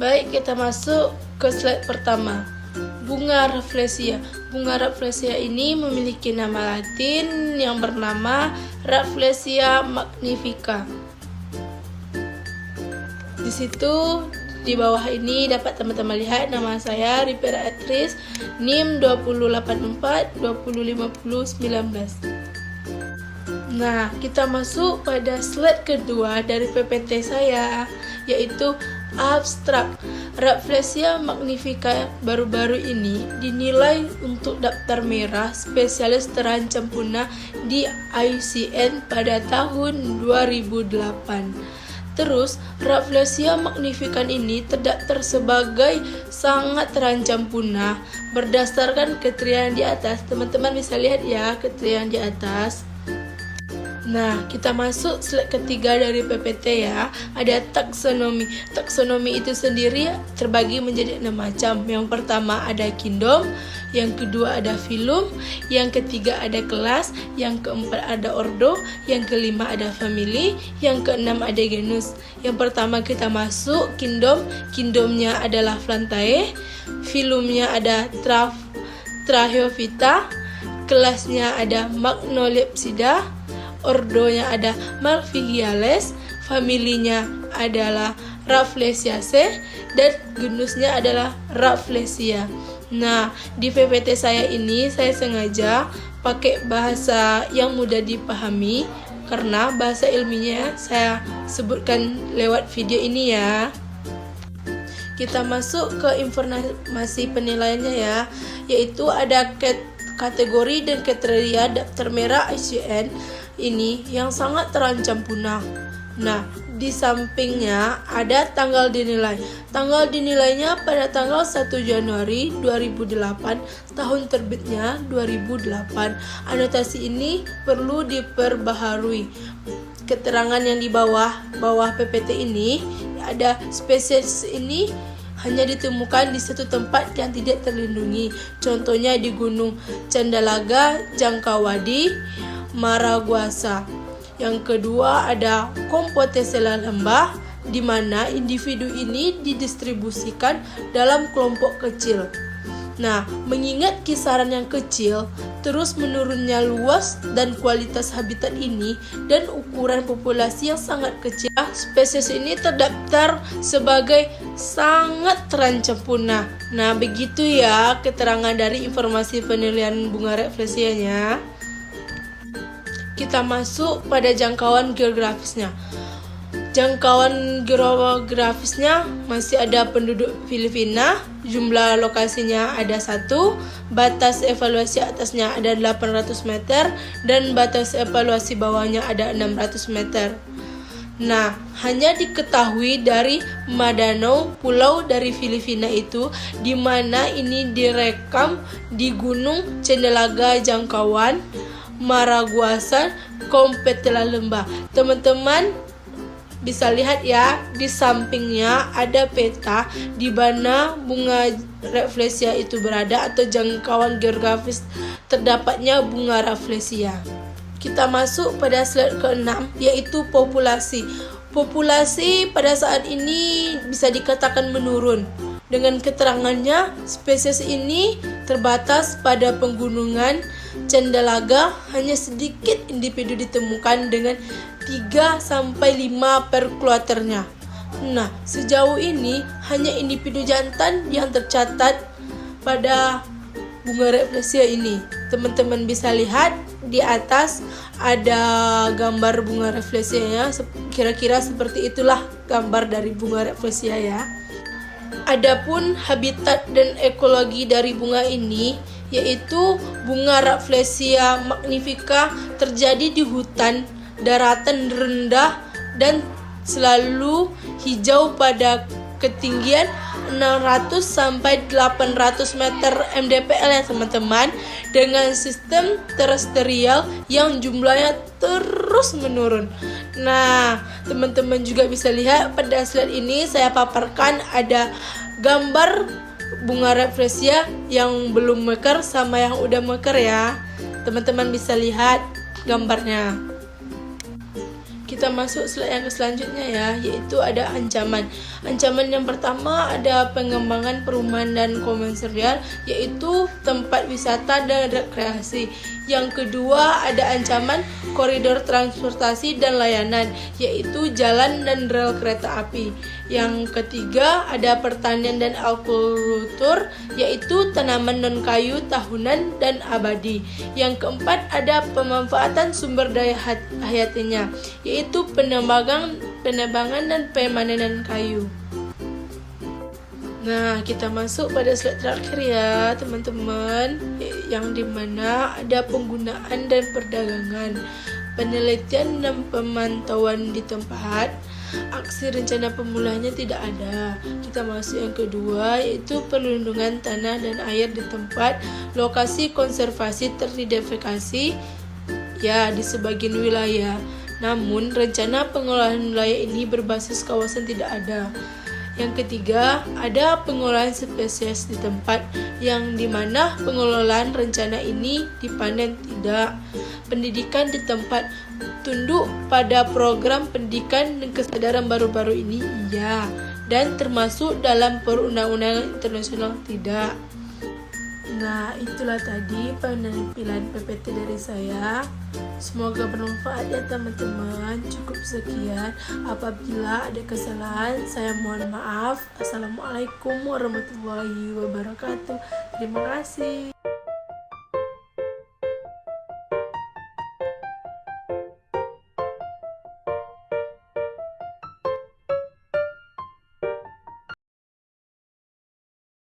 Baik, kita masuk ke slide pertama. Bunga Rafflesia. Bunga Rafflesia ini memiliki nama Latin yang bernama Rafflesia magnifica. Di situ di bawah ini dapat teman-teman lihat nama saya Ripera Atris, NIM 2084205019. Nah, kita masuk pada slide kedua dari PPT saya, yaitu abstrak. Rafflesia magnifica baru-baru ini dinilai untuk daftar merah spesialis terancam punah di IUCN pada tahun 2008. Terus, Rafflesia magnifica ini terdaftar sebagai sangat terancam punah berdasarkan kriteria di atas. Teman-teman bisa lihat ya kriteria di atas. Nah, kita masuk slide ketiga dari PPT ya. Ada taksonomi. Taksonomi itu sendiri terbagi menjadi 6 macam. Yang pertama ada kingdom, yang kedua ada phylum, yang ketiga ada kelas, yang keempat ada ordo, yang kelima ada family, yang keenam ada genus. Yang pertama kita masuk kingdom. Kingdomnya adalah Plantae, phylumnya ada Tracheophyta, kelasnya ada Magnolepsida, ordonya ada Malpighiales, familinya adalah Rafflesiaceae, dan genusnya adalah Rafflesia. Nah, di PPT saya ini saya sengaja pakai bahasa yang mudah dipahami karena bahasa ilmiahnya saya sebutkan lewat video ini ya. Kita masuk ke informasi penilaiannya ya, yaitu ada kategori dan kriteria daftar merah IUCN ini yang sangat terancam punah. Nah, di sampingnya ada tanggal dinilai. Tanggal dinilainya pada tanggal 1 Januari 2008, tahun terbitnya 2008. Anotasi ini perlu diperbaharui. Keterangan yang di bawah PPT ini ada spesies ini hanya ditemukan di satu tempat yang tidak terlindungi. Contohnya di Gunung Candalaga, Jangkawadi, Maraguasa. Yang kedua ada Compostela lembah, di mana individu ini didistribusikan dalam kelompok kecil. Nah, mengingat kisaran yang kecil, terus menurunnya luas dan kualitas habitat ini, dan ukuran populasi yang sangat kecil, spesies ini terdaftar sebagai sangat terancam punah. Nah, begitu ya keterangan dari informasi penilaian bunga Rafflesianya. Kita masuk pada jangkauan geografisnya. Jangkauan geografisnya masih ada penduduk Filipina, jumlah lokasinya ada 1, batas evaluasi atasnya ada 800 meter, dan batas evaluasi bawahnya ada 600 meter. Nah, hanya diketahui dari Mindanao, pulau dari Filipina itu, di mana ini direkam di Gunung Candalaga Jangkauan, Maraguasa, Compostela lembah. Teman-teman bisa lihat ya, di sampingnya ada peta di mana bunga Rafflesia itu berada atau jangkauan geografis terdapatnya bunga Rafflesia. Kita masuk pada slide ke-6, yaitu populasi. Populasi pada saat ini bisa dikatakan menurun. Dengan keterangannya, spesies ini terbatas pada pegunungan Candalaga, hanya sedikit individu ditemukan dengan 3-5 per kloternya. Nah, sejauh ini hanya individu jantan yang tercatat pada bunga Rafflesia ini. Teman-teman bisa lihat di atas ada gambar bunga Rafflesianya, kira-kira seperti itulah gambar dari bunga Rafflesia ya. Adapun habitat dan ekologi dari bunga ini, yaitu bunga Rafflesia magnifica terjadi di hutan daratan rendah dan selalu hijau pada ketinggian 600 sampai 800 meter mdpl ya teman-teman, dengan sistem terestrial yang jumlahnya terus menurun. Nah, teman-teman juga bisa lihat pada slide ini saya paparkan ada gambar bunga Rafflesia yang belum mekar sama yang udah mekar ya. Teman-teman bisa lihat gambarnya. Kita masuk slide yang selanjutnya ya, yaitu ada ancaman. Ancaman yang pertama ada pengembangan perumahan dan komersial, yaitu tempat wisata dan rekreasi. Yang kedua ada ancaman koridor transportasi dan layanan, yaitu jalan dan rel kereta api. Yang ketiga ada pertanian dan agrikultur, yaitu tanaman non kayu tahunan dan abadi. Yang keempat ada pemanfaatan sumber daya hayatinya, yaitu penebangan dan pemanenan kayu. Nah, kita masuk pada slide terakhir ya teman-teman, yang dimana ada penggunaan dan perdagangan, penelitian dan pemantauan di tempat. Aksi rencana pemulanya tidak ada. Kita masuk yang kedua, yaitu perlindungan tanah dan air di tempat. Lokasi konservasi teridentifikasi ya di sebagian wilayah, namun rencana pengelolaan wilayah ini berbasis kawasan tidak ada. Yang ketiga, ada pengolahan spesies di tempat, yang dimana pengelolaan rencana ini dipanen tidak. Pendidikan di tempat, tunduk pada program pendidikan dan kesadaran baru-baru ini iya, dan termasuk dalam perundang-undangan internasional tidak. Nah, itulah tadi penampilan PPT dari saya. Semoga bermanfaat ya teman-teman. Cukup sekian. Apabila ada kesalahan, saya mohon maaf. Assalamualaikum warahmatullahi wabarakatuh. Terima kasih.